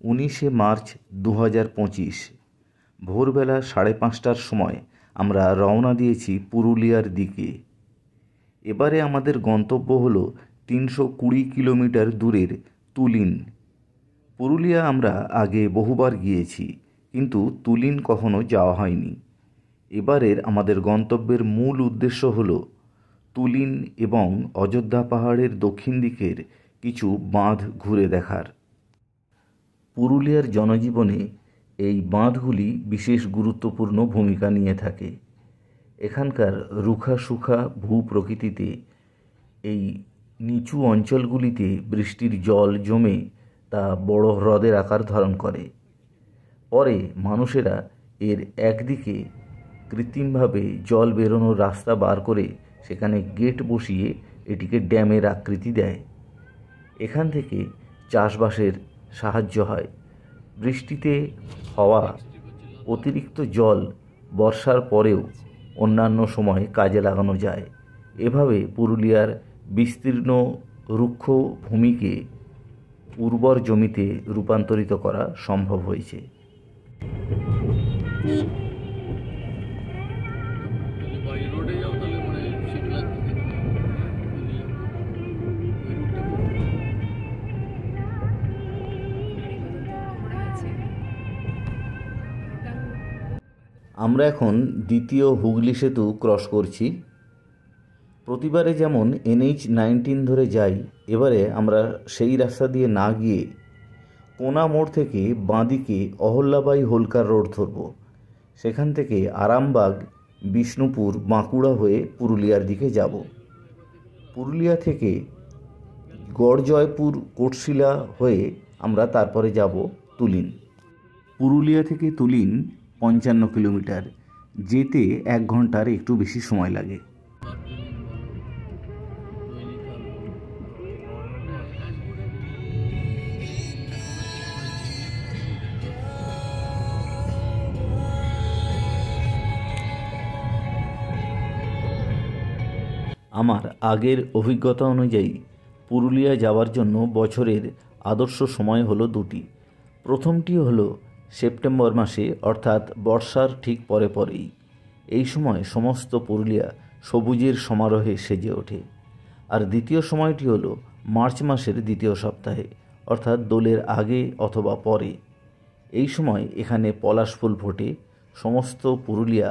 19 March 2025 ভোরবেলা 5:30টার সময় আমরা রওনা দিয়েছি পুরুলিয়ার দিকে। এবারে আমাদের গন্তব্য হল 320 কিলোমিটার দূরের তুলিন। পুরুলিয়া আমরা আগে বহুবার গিয়েছি, কিন্তু তুলিন কখনো যাওয়া হয়নি। এবারের আমাদের গন্তব্যের মূল উদ্দেশ্য হল তুলিন এবং অযোধ্যা পাহাড়ের দক্ষিণ দিকের কিছু বাঁধ ঘুরে দেখার। পুরুলিয়ার জনজীবনে এই বাঁধগুলি বিশেষ গুরুত্বপূর্ণ ভূমিকা নিয়ে থাকে। এখানকার রুখা সুখা ভূপ্রকৃতিতে এই নিচু অঞ্চলগুলিতে বৃষ্টির জল জমে তা বড় হ্রদের আকার ধারণ করে। পরে মানুষেরা এর একদিকে কৃত্রিমভাবে জল বেরোনোর রাস্তা বার করে সেখানে গেট বসিয়ে এটিকে ড্যামের আকৃতি দেয়। এখান থেকে চাষবাসের সাহায্য হয়। বৃষ্টিতে হওয়া অতিরিক্ত জল বর্ষার পরেও অন্যান্য সময় কাজে লাগানো যায়। এভাবে পুরুলিয়ার বিস্তীর্ণ রুক্ষ ভূমিকে উর্বর জমিতে রূপান্তরিত করা সম্ভব হয়েছে। আমরা এখন দ্বিতীয় হুগলি সেতু ক্রস করছি। প্রতিবারে যেমন NH-19 ধরে যাই, এবারে আমরা সেই রাস্তা দিয়ে না গিয়ে কোনা মোড় থেকে বাঁদিকে অহল্যাবাই হোলকার রোড ধরব। সেখান থেকে আরামবাগ, বিষ্ণুপুর, বাঁকুড়া হয়ে পুরুলিয়ার দিকে যাব। পুরুলিয়া থেকে গড়জয়পুর, কোটশিলা হয়ে আমরা তারপরে যাব তুলিন। পুরুলিয়া থেকে তুলিন 55 কিলোমিটার, যেতে 1 ঘন্টার একটু বেশি সময় লাগে। আমার আগের অভিজ্ঞতা অনুযায়ী পুরুলিয়া যাওয়ার জন্য বছরের আদর্শ সময় হলো দুটি। প্রথমটি হলো সেপ্টেম্বর মাসে, অর্থাৎ বর্ষার ঠিক পরে পরেই। এই সময় সমস্ত পুরুলিয়া সবুজের সমারোহে সেজে ওঠে। আর দ্বিতীয় সময়টি হলো মার্চ মাসের দ্বিতীয় সপ্তাহে, অর্থাৎ দোলের আগে অথবা পরে। এই সময় এখানে পলাশ ফুল ফোটে, সমস্ত পুরুলিয়া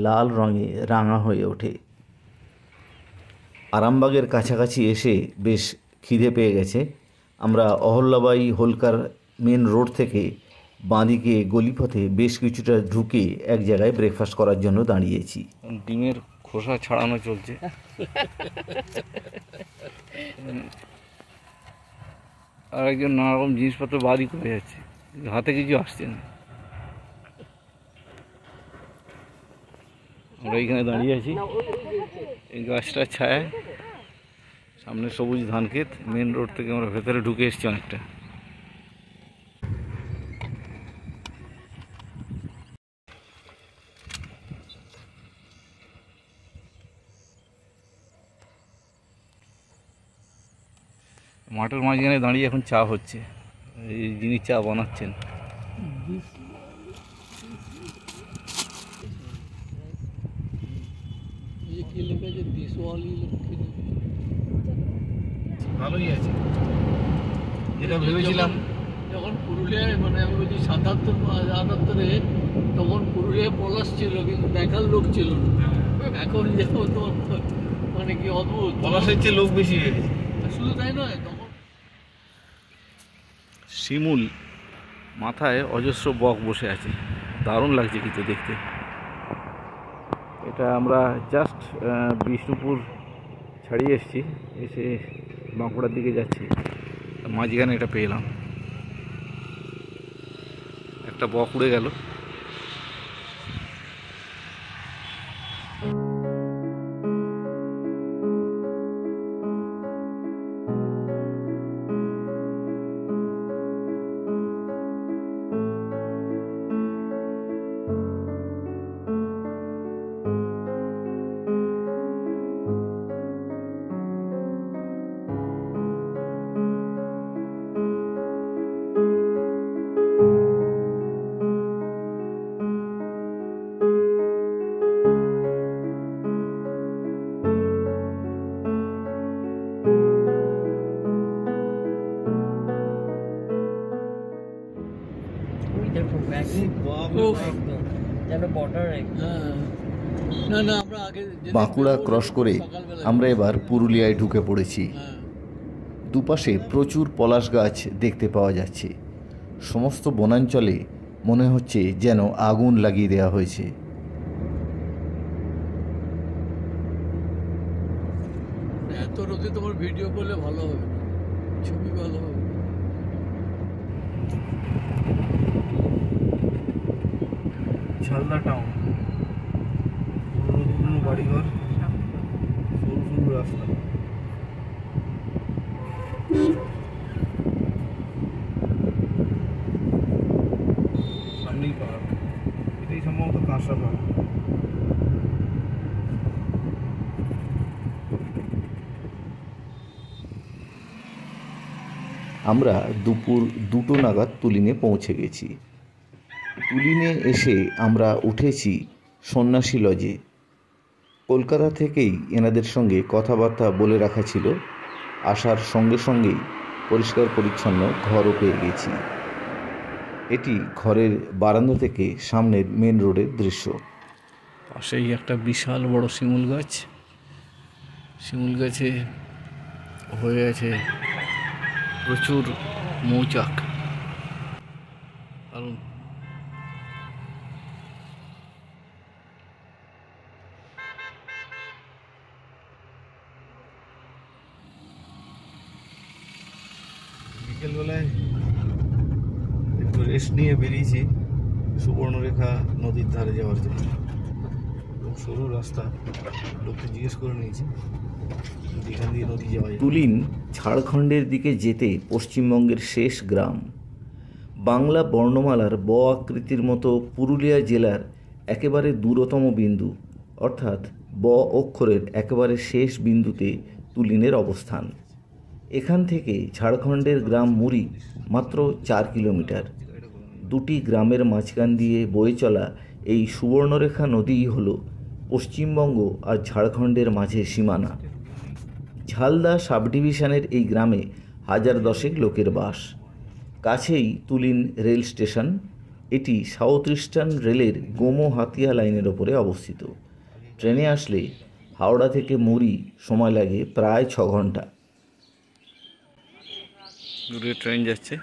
লাল রঙে রাঙা হয়ে ওঠে। আরামবাগের কাছাকাছি এসে বেশ খিদে পেয়ে গেছে। আমরা অহল্যাবাই হোলকার মেন রোড থেকে বাঁদিকে গলিপথে বেশ কিছুটা ঢুকে এক জায়গায় ব্রেকফাস্ট করার জন্য দাঁড়িয়েছি। ডিমের খোসা ছাড়ানো চলছে। আর একজন নানা রকম জিনিসপত্র বাড়ি করে যাচ্ছে, হাতে কিছু আসছে না। আমরা এইখানে দাঁড়িয়ে আছি, এই গাছটার ছায়ায়। সামনে সবুজ ধান ক্ষেত। মেন রোড থেকে আমরা ভেতরে ঢুকে এসেছি অনেকটা। মাঠের মাঝখানে দাঁড়িয়ে এখন চা হচ্ছে। এই যিনি চা বানাচ্ছেন ভালোই আছে। যেটা ভেবেছিলাম যখন পুরুলিয়ায় মানে আমি বলছি 77-78-এ, তখন পুরুলিয়ায় পলাশ ছিল, কিন্তু দেখার লোক ছিল না। এখন যেমন মানে কি অদ্ভুত, পলাশের চেয়ে লোক বেশি হয়ে গেছে। শুধু তাই নয়, তখন শিমুল মাথায় অজস্র বক বসে আছে, দারুণ লাগছে কিন্তু দেখতে। এটা আমরা জাস্ট বিষ্ণুপুর ছাড়িয়ে এসেছি, এসে বাঁকুড়ার দিকে যাচ্ছি। মাঝখানে এটা পেলাম, একটা বক উড়ে গেল। হ্যাঁ না না আমরা আগে যেদিন বাঁকুড়া বেরোবো, ক্রস করে সকালবেলা আমরা এবার পুরুলিয়ায় ঢুকে পড়েছি। হ্যাঁ দুপাশে প্রচুর পলাশ গাছ দেখতে পাওয়া যাচ্ছে। সমস্ত বনাঞ্চলে মনে হচ্ছে যেন আগুন লাগিয়ে দেওয়া হয়েছে। এত রোদে তোমার ভিডিও করলে ভালো হবে না, ছবি ভালো হবে না। ঝালদা টাউন, পুরনো পুরনো বাড়িঘর, সরু সরু রাস্তা। সামনেই পাহাড়, এটাই সম্ভবত কাঁসা পাহাড়। আমরা দুপুর 2টো নাগাদ তুলিনে পৌঁছে গেছি। তুলিনে এসে আমরা উঠেছি সন্ন্যাসী লজে। কলকাতা থেকেই এনাদের সঙ্গে কথাবার্তা বলে রাখা ছিল, আসার সঙ্গে সঙ্গেই পরিষ্কার পরিচ্ছন্ন ঘরও পেয়ে গেছি। এটি ঘরের বারান্দা থেকে সামনের মেন রোডের দৃশ্য। পাশেই একটা বিশাল বড় শিমুল গাছ, শিমুল গাছে হয়ে আছে প্রচুর মৌচাক। কারণ বিকেলবেলায় একটু রেস্ট নিয়ে বেরিয়েছি সুবর্ণরেখা নদীর ধারে যাওয়ার জন্য। খুব সরু রাস্তা, লোককে জিজ্ঞেস করে নিয়েছি এখান দিয়ে নদী যাওয়া যায়। তুলিন ঝাড়খণ্ডের দিকে যেতে পশ্চিমবঙ্গের শেষ গ্রাম। বাংলা বর্ণমালার ব আকৃতির মতো পুরুলিয়া জেলার একেবারে দূরতম বিন্দু, অর্থাৎ ব অক্ষরের একেবারে শেষ বিন্দুতে তুলিনের অবস্থান। এখান থেকে ঝাড়খণ্ডের গ্রাম মুরি মাত্র 4 কিলোমিটার। দুটি গ্রামের মাঝখান দিয়ে বয়ে চলা এই সুবর্ণরেখা নদীই হল পশ্চিমবঙ্গ আর ঝাড়খণ্ডের মাঝে সীমানা। ঝালদা সাব ডিভিশনের এই গ্রামে 1010 লোকের বাস। কাছেই তুলিন রেল স্টেশন। এটি সাউথ ইস্টার্ন রেলের গোমো হাতিয়া লাইনের ওপরে অবস্থিত। ট্রেনে আসলে হাওড়া থেকে মুরি সময় লাগে প্রায় 6 ঘন্টা। দূরে ট্রেন যাচ্ছে।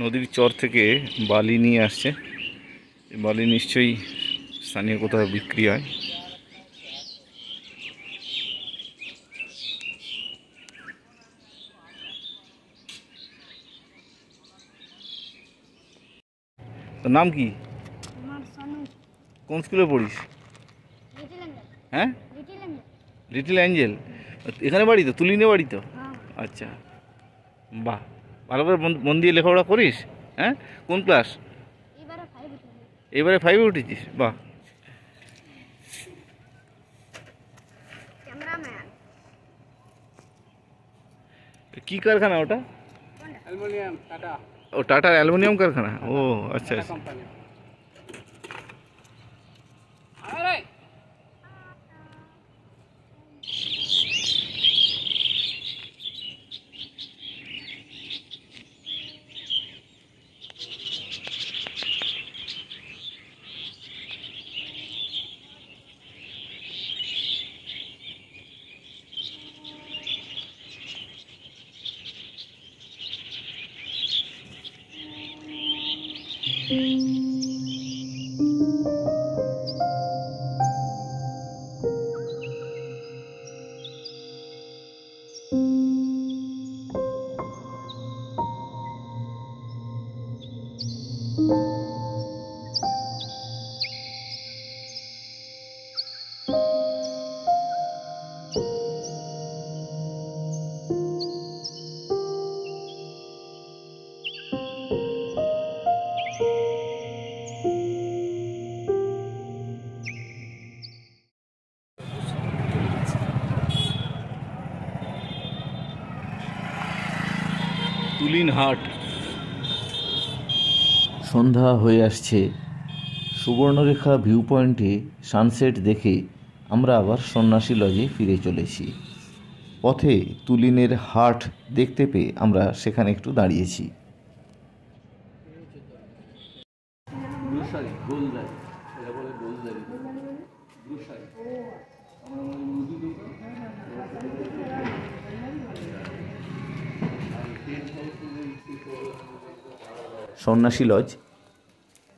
নদীর চর থেকে বালি নিয়ে আসছে। এই বালি নিশ্চয়ই স্থানীয় কোথাও বিক্রি হয়। তোর নাম কি? কোন স্কুলে পড়িস? হ্যাঁ, লিটল অ্যাঞ্জেল। এখানে বাড়ি তো, তুলিনে বাড়ি তো? আচ্ছা, বাহ, ভালো করে মন দিয়ে লেখাপড়া করিস? হ্যাঁ, কোন ক্লাস? এবারে 5-এ উঠেছিস? বাহ। কি কারখানা ওটা? ও টাটার অ্যালুমিনিয়াম কারখানা। ও আচ্ছা আচ্ছা। তুলিন হাট। সন্ধ্যা হয়ে আসছে। সুবর্ণরেখা ভিউ পয়েন্টে সানসেট দেখে আমরা আবার সন্ন্যাসী লজে ফিরে চলেছি। পথে তুলিনের হাট দেখতে পেয়ে আমরা সেখানে একটু দাঁড়িয়েছি। সন্ন্যাসী লজ,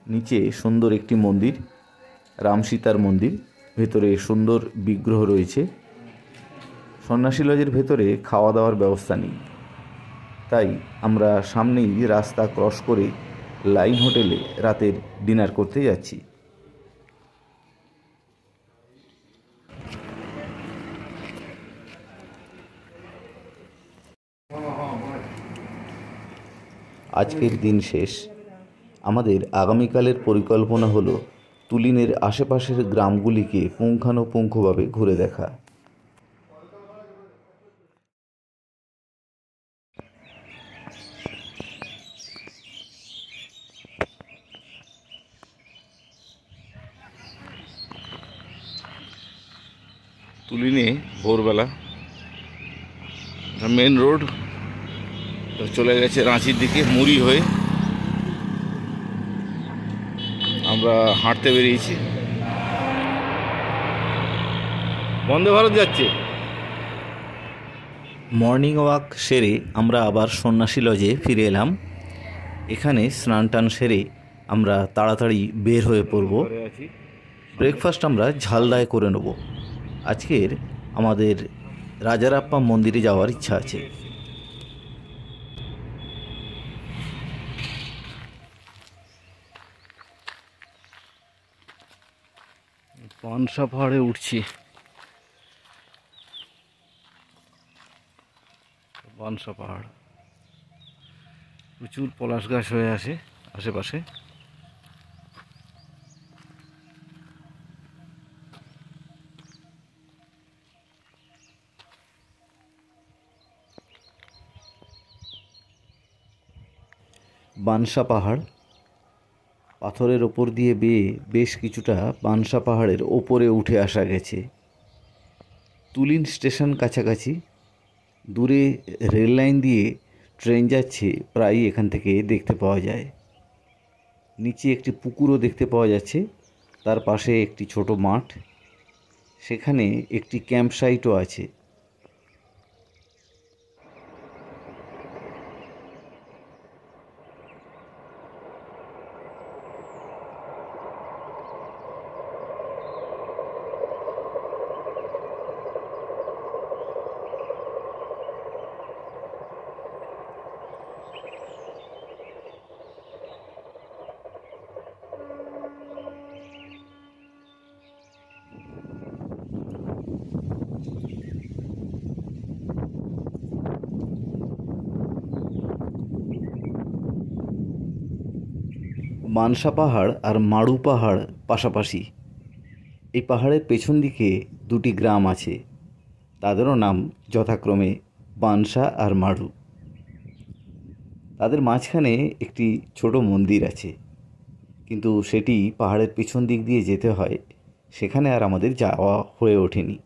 নিচে সুন্দর একটি মন্দির, রাম সীতার মন্দির, ভেতরে সুন্দর বিগ্রহ রয়েছে। সন্ন্যাসী লজের ভেতরে খাওয়া দাওয়ার ব্যবস্থা নেই, তাই আমরা সামনেই রাস্তা ক্রস করে লাইন হোটেলে রাতের ডিনার করতে যাচ্ছি। আজকের দিন শেষ। আমাদের আগামীকালের পরিকল্পনা হলো তুলিনের আশেপাশের গ্রামগুলিকে পুঙ্খানুপুঙ্খভাবে ঘুরে দেখা। তুলিনে ভোরবেলা মেন রোড চলে গেছে রাঁচির দিকে মুড়ি হয়ে। আমরা হাঁটতে বেরিয়েছি, বন্দে ভারত যাচ্ছে। মর্নিং ওয়াক সেরে আমরা আবার সন্ন্যাসী লজে ফিরে এলাম। এখানে স্নান টান সেরে আমরা তাড়াতাড়ি বের হয়ে পড়ব। ব্রেকফাস্ট আমরা ঝালদায় করে নেব। আজকের আমাদের রাজারাপ্পা মন্দিরে যাওয়ার ইচ্ছা আছে। পানসা পাহাড়ে উঠছি। পানসা পাহাড়, প্রচুর পলাশ গাছ হয়ে আছে আশেপাশে। বানসা পাহাড়, পাথরের ওপর দিয়ে বেয়ে বেশ কিছুটা বানসা পাহাড়ের ওপরে উঠে আসা গেছে। তুলিন স্টেশন কাছাকাছি, দূরে রেল লাইন দিয়ে ট্রেন যাচ্ছে, প্রায়ই এখান থেকে দেখতে পাওয়া যায়। নিচে একটি পুকুরও দেখতে পাওয়া যাচ্ছে, তার পাশে একটি ছোট মাঠ, সেখানে একটি ক্যাম্প সাইটও আছে। মানসা পাহাড় আর মাড়ু পাহাড় পাশাপাশি। এই পাহাড়ের পেছন দিকে দুটি গ্রাম আছে, তাদেরও নাম যথাক্রমে বানসা আর মাড়ু। তাদের মাঝখানে একটি ছোট মন্দির আছে, কিন্তু সেটি পাহাড়ের পেছন দিক দিয়ে যেতে হয়, সেখানে আর আমাদের যাওয়া হয়ে ওঠেনি।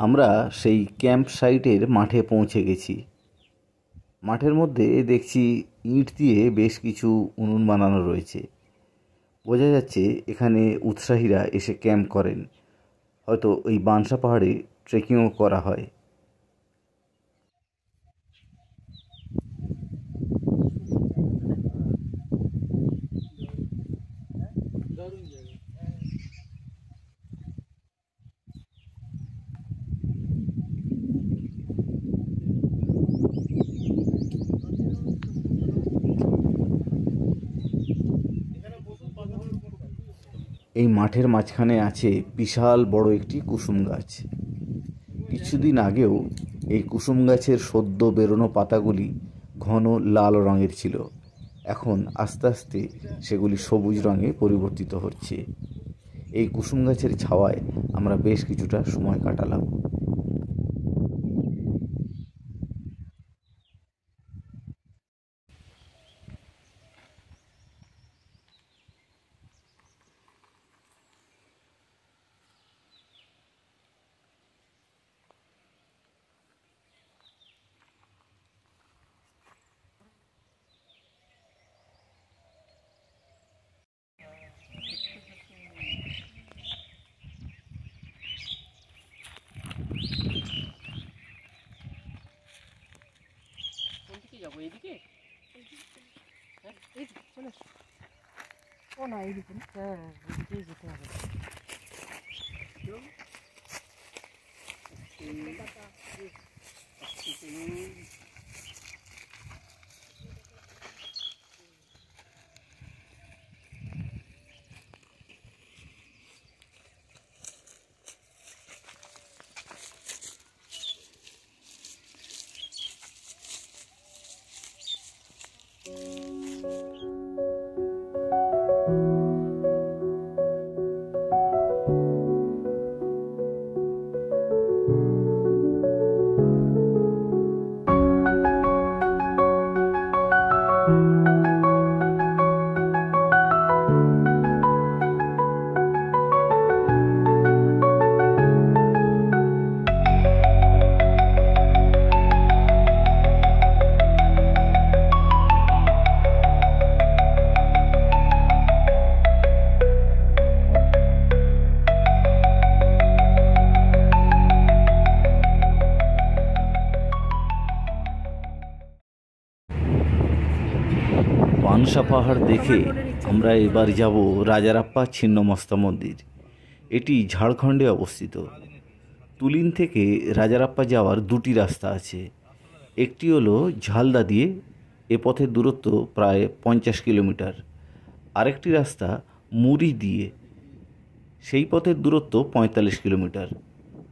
আমরা সেই ক্যাম্প সাইটের মাঠে পৌঁছে গেছি। মাঠের মধ্যে দেখছি ইট দিয়ে বেশ কিছু উনুন বানানো রয়েছে। বোঝা যাচ্ছে এখানে উৎসাহীরা এসে ক্যাম্প করেন, হয়তো ওই বানসা পাহাড়ে ট্রেকিংও করা হয়। এই মাঠের মাঝখানে আছে বিশাল বড় একটি কুসুম গাছ। কিছুদিন আগেও এই কুসুম গাছের সদ্য বেরোনো পাতাগুলি ঘন লাল রঙের ছিল, এখন আস্তে আস্তে সেগুলি সবুজ রঙে পরিবর্তিত হচ্ছে। এই কুসুম গাছের ছাওয়ায় আমরা বেশ কিছুটা সময় কাটালাম। যাবো এদিকে, হ্যাঁ এইদিকে চলে এসো। ও না এইদিকে, হ্যাঁ এদিকেই যেতে হবে। পানসা পাহাড় দেখে আমরা এবার যাব রাজারাপ্পা ছিন্নমস্তা মন্দির। এটি ঝাড়খণ্ডে অবস্থিত। তুলিন থেকে রাজারাপ্পা যাওয়ার দুটি রাস্তা আছে। একটি হলো ঝালদা দিয়ে, এ পথের দূরত্ব প্রায় 50 কিলোমিটার। আরেকটি রাস্তা মুড়ি দিয়ে, সেই পথের দূরত্ব 45 কিলোমিটার।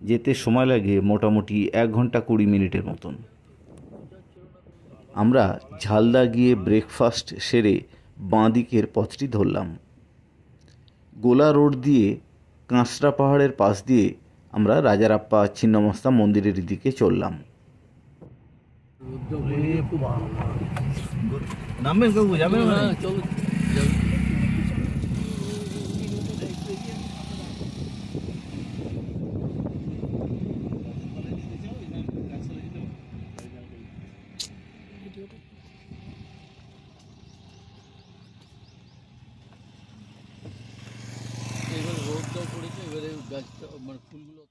যেতে সময় লাগে মোটামুটি 1 ঘন্টা 20 মিনিটের মতন। আমরা ঝালদা গিয়ে ব্রেকফাস্ট সেরে বাঁ দিকের পথটি ধরলাম। গোলা রোড দিয়ে কাঁচরা পাহাড়ের পাশ দিয়ে আমরা রাজারাপ্পা ছিন্নমস্তা মন্দিরের দিকে চললাম। নামবেন কাকু, যাবেন না? চলো এবার রোদটাও পড়েছে, এবারে গাছটা মানে ফুলগুলো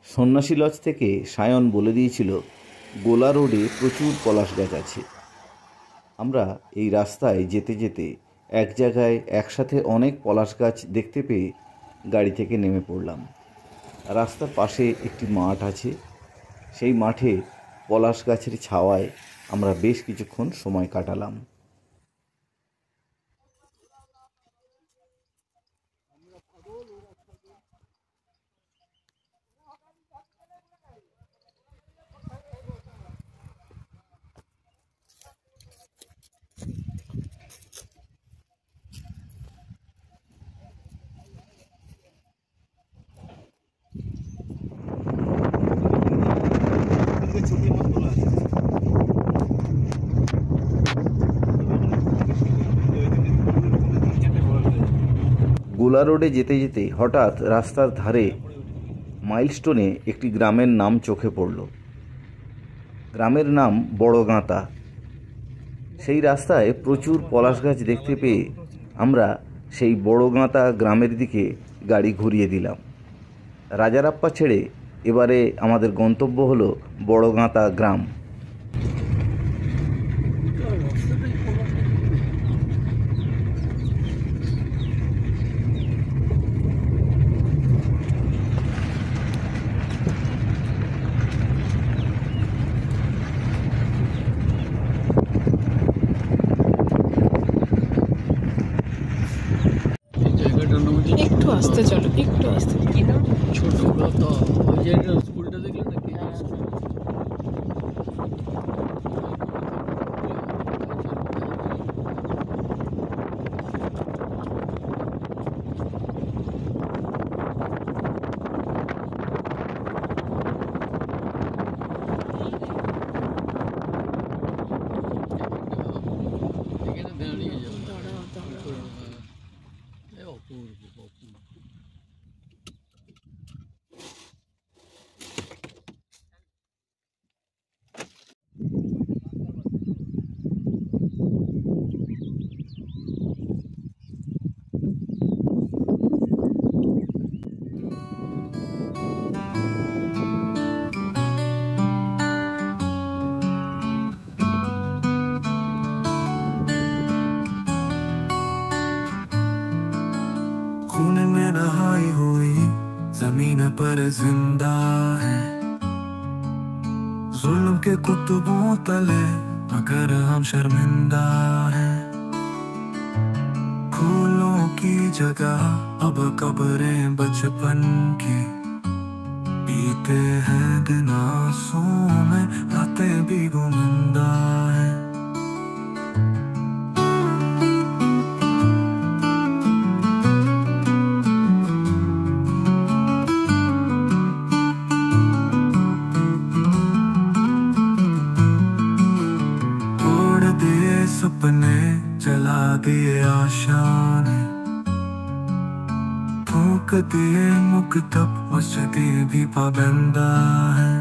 সন্ন্যাসী লজ থেকে সায়ন বলে দিয়েছিল গোলা রোডে প্রচুর পলাশ গাছ আছে। আমরা এই রাস্তায় যেতে যেতে এক জায়গায় একসাথে অনেক পলাশ গাছ দেখতে পেয়ে গাড়ি থেকে নেমে পড়লাম। রাস্তার পাশে একটি মাঠ আছে, সেই মাঠে পলাশ গাছের ছাওয়ায় আমরা বেশ কিছুক্ষণ সময় কাটালাম। छोटी मत बोला গোলা রোডে যেতে যেতে হঠাৎ রাস্তার ধারে মাইলস্টোনে একটি গ্রামের নাম চোখে পড়ল। গ্রামের নাম বড়গাঁতা। সেই রাস্তায় প্রচুর পলাশ গাছ দেখতে পেয়ে আমরা সেই বড়গাঁতা গ্রামের দিকে গাড়ি ঘুরিয়ে দিলাম। রাজারাপ্পা ছেড়ে এবারে আমাদের গন্তব্য হলো বড়গাঁতা গ্রাম। আস্তে চলো, একটু আস্তে। কি নাম? ছোট তো ওই যে স্কুলটা দেখলে নাকি? এখানে দাঁড়িয়ে যাবো। দাঁড়াও, দাঁড়াও। অপূর্ব অপূর্ব। खून में नहाई हुई जमीन पर जिंदा है, जुल्म के कुतुबों तले मगर हम शर्मिंदा हैं। फूलों की जगह अब कब्रें बचपन की, बीते हैं दिन आंसुओं में, रातें भी गुमिंदा हैं। सपने जला दिए आशा ने, फूंक दिए मुकतब मस्जिदें भी पाबंदा है।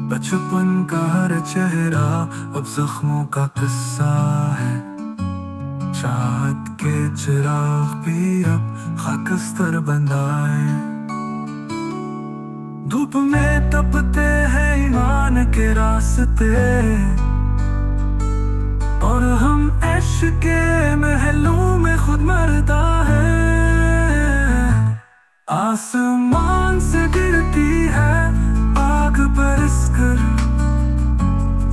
बचपन का हर चेहरा अब जख्मों का किस्सा है, चाहत के चिराग भी अब खाकस्तर बंधा है। धूप में तपते हैं ईमान के रास्ते, और हम इश्क के महलों में खुद मरता है। आसमान से गिरती है आग बरस कर,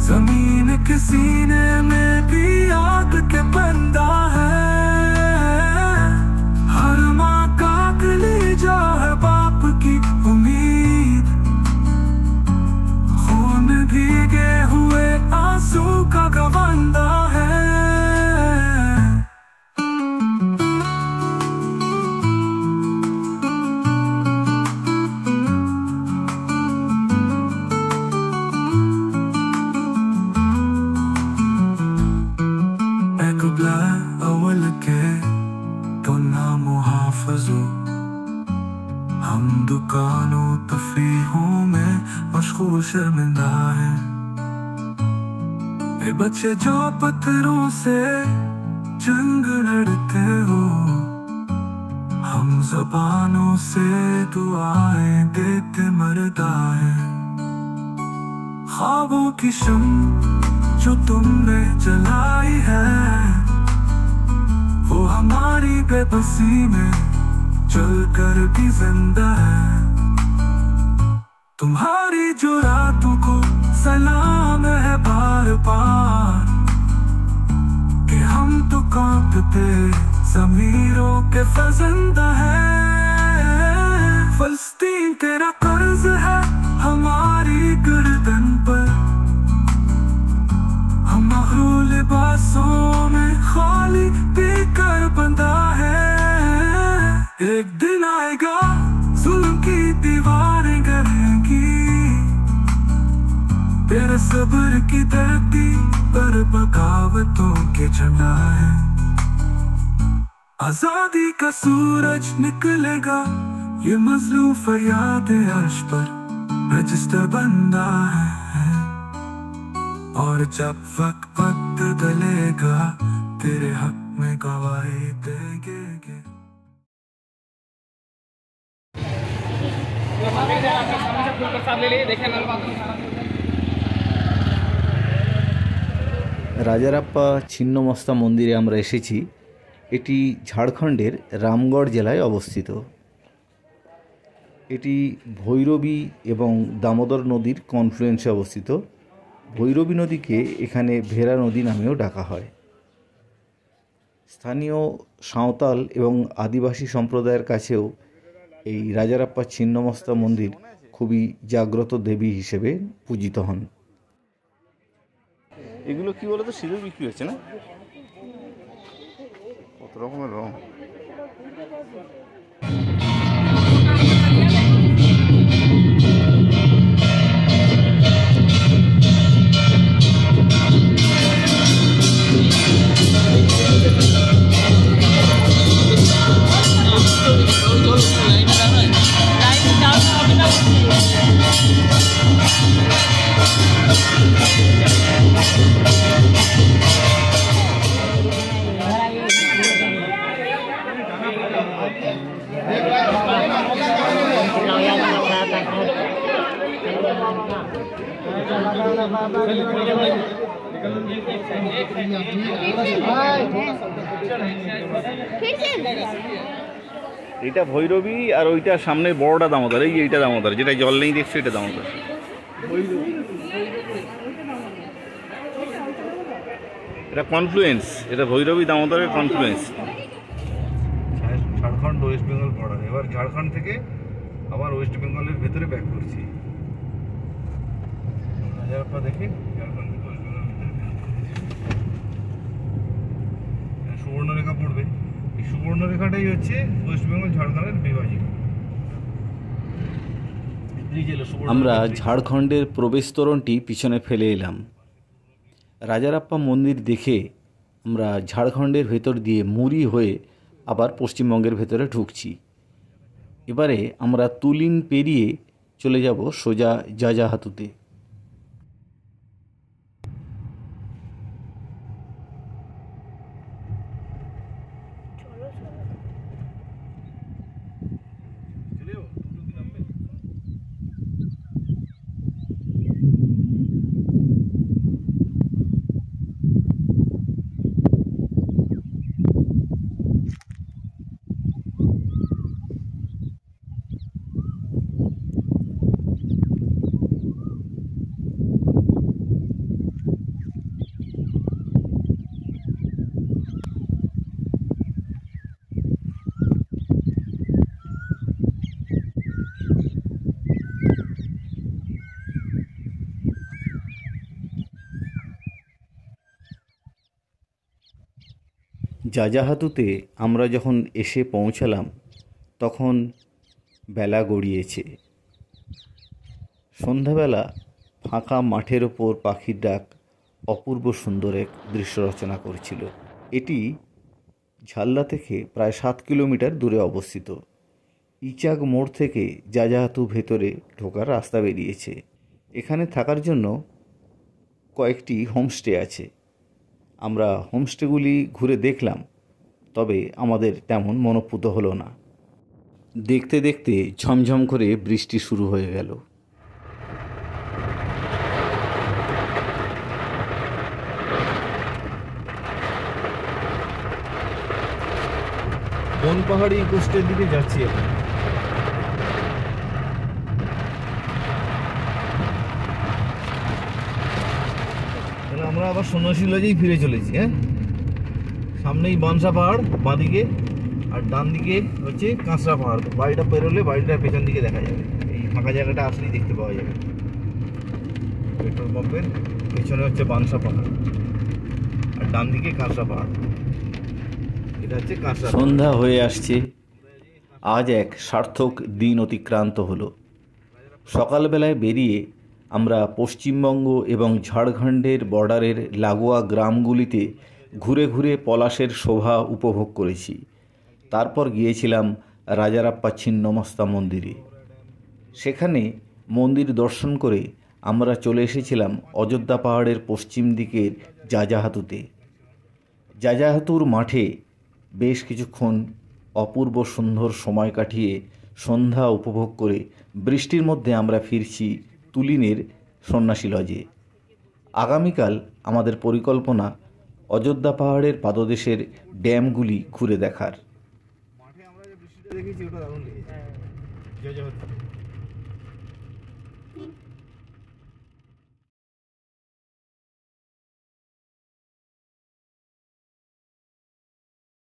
जमीन के सीने में भी आग के बंदा है। हर माँ का कलेजा है बाप की उम्मीद, खून भीगे हुए आंसू का गवांदा है। क़िबला अव्वल के तो नामुहाफ़िज़ो, हम दुकानों तफ़रीहों में मशगूल शर्मिंदा है। ए बच्चे जो पत्थरों से जंग लड़ते हो, हम ज़बानों से दुआएं देते मरदा है। ख्वाबों की शम्म जो तुमने जलाई है, वो हमारी बेबसी में जलकर भी जिंदा है। तुम्हारी जो रातों को सलाम है बार बार, कि हम तो कांपते ज़मीरों के फज़ंदा है। फ़लस्तीन तेरा कर्ज है हमारी गर्दन पर, हम मग़रूर लिबासों में खाली पीकर बंधा है। एक दिन आएगा जुल्म की दीवारें गिरेंगी, तेरे सब्र की धरती पर बगावतों के झंडा है। आजादी का सूरज निकलेगा, ये मजलूम फरियाद अर्श पर रजिस्टर बंदा है। और जब वक्त बदलेगा, तेरे हक में गवाही देंगे। রাজারাপ্পা ছিন্নমস্তা মন্দিরে আমরা এসেছি। এটি ঝাড়খণ্ডের রামগড় জেলায় অবস্থিত। এটি ভৈরবী এবং দামোদর নদীর কনফ্লুয়েন্সে অবস্থিত। ভৈরবী নদীকে এখানে ভেরা নদী নামেও ডাকা হয়। স্থানীয় সাঁওতাল এবং আদিবাসী সম্প্রদায়ের কাছেও এই রাজারাপ্পা ছিন্নমস্তা মন্দির খুবই জাগ্রত দেবী হিসেবে পূজিত হন। এগুলো কি বলতো, সিঁদুর বিক্রি হচ্ছে না? কত রকমের রং। এটা ভৈরবী আর ওইটা সামনে বড়টা দামোদর, এইটা দামোদর, যেটা জল নেই দেখছো এটা দামোদর। এটা কনফ্লুয়েন্স, এটা ভৈরবী দামোদরের confluence. Jharkhand West Bengal border. এবার ঝাড়খণ্ড থেকে আবার ওয়েস্ট বেঙ্গলের ভেতরে ব্যাক করছি। রাজারাপ্পা দেখে ঝাড়খণ্ড থেকে ওয়েস্ট বেঙ্গল সুবর্ণরেখা পড়বে। এই সুবর্ণরেখাটাই হচ্ছে ওয়েস্ট বেঙ্গল ঝাড়খণ্ডের বিভাজিত। আমরা ঝাড়খণ্ডের প্রবেশতোরণটি পিছনে ফেলে এলাম। রাজারাপ্পা মন্দির দেখে আমরা ঝাড়খণ্ডের ভেতর দিয়ে মুড়ি হয়ে আবার পশ্চিমবঙ্গের ভেতরে ঢুকছি। এবারে আমরা তুলিন পেরিয়ে চলে যাব সোজা জাজাহাতুতে। জাজাহাতুতে আমরা যখন এসে পৌঁছালাম তখন বেলা গড়িয়েছে। সন্ধ্যাবেলা ফাঁকা মাঠের ওপর পাখির ডাক অপূর্ব সুন্দর এক দৃশ্য রচনা করছিল। এটি ঝালদা থেকে প্রায় 7 কিলোমিটার দূরে অবস্থিত। ইচাক মোড় থেকে জাজাহাতু ভেতরে ঢোকার রাস্তা বেরিয়েছে। এখানে থাকার জন্য কয়েকটি হোমস্টে আছে। আমরা হোমস্টেগুলি ঘুরে দেখলাম, তবে আমাদের তেমন মনোপুত হলো না। দেখতে দেখতে ঝমঝম করে বৃষ্টি শুরু হয়ে গেল। বনপাহাড়ি কোস্টের দিকে যাচ্ছি এখন। আমরা আবার সন্ন্যাসী লজেই ফিরে চলেছি। হ্যাঁ, সামনেই বানসা পাহাড় বাঁদিকে, আর ডান দিকে হচ্ছে কাঁচরা পাহাড়। বাড়িটা পেরোলে বাড়িটা পেছন দিকে দেখা যাবে। এই ফাঁকা জায়গাটা আসলেই দেখতে পাওয়া যাবে। পেট্রোল পাম্পের পেছনে হচ্ছে বানসা পাহাড়, আর ডান দিকে কাঁচরা পাহাড়। এটা হচ্ছে কাঁচরা। সন্ধ্যা হয়ে আসছে। আজ এক সার্থক দিন অতিক্রান্ত হলো। সকালবেলায় বেরিয়ে আমরা পশ্চিমবঙ্গ এবং ঝাড়খণ্ডের বর্ডারের লাগোয়া গ্রামগুলিতে ঘুরে ঘুরে পলাশের শোভা উপভোগ করেছি। তারপর গিয়েছিলাম রাজারাপ্পা ছিন্নমস্তা মন্দিরে। সেখানে মন্দির দর্শন করে আমরা চলে এসেছিলাম অযোধ্যা পাহাড়ের পশ্চিম দিকের জাজাহাতুতে। জাজাহাতুর মাঠে বেশ কিছুক্ষণ অপূর্ব সুন্দর সময় কাটিয়ে সন্ধ্যা উপভোগ করে বৃষ্টির মধ্যে আমরা ফিরছি তুলিনের সন্ন্যাসী লজে। আগামীকাল আমাদের পরিকল্পনা অযোধ্যা পাহাড়ের পাদদেশের ড্যামগুলি ঘুরে দেখার। মাঠে আমরা যে বৃষ্টিটা দেখেছি ওটা দারুণ লেগেছে।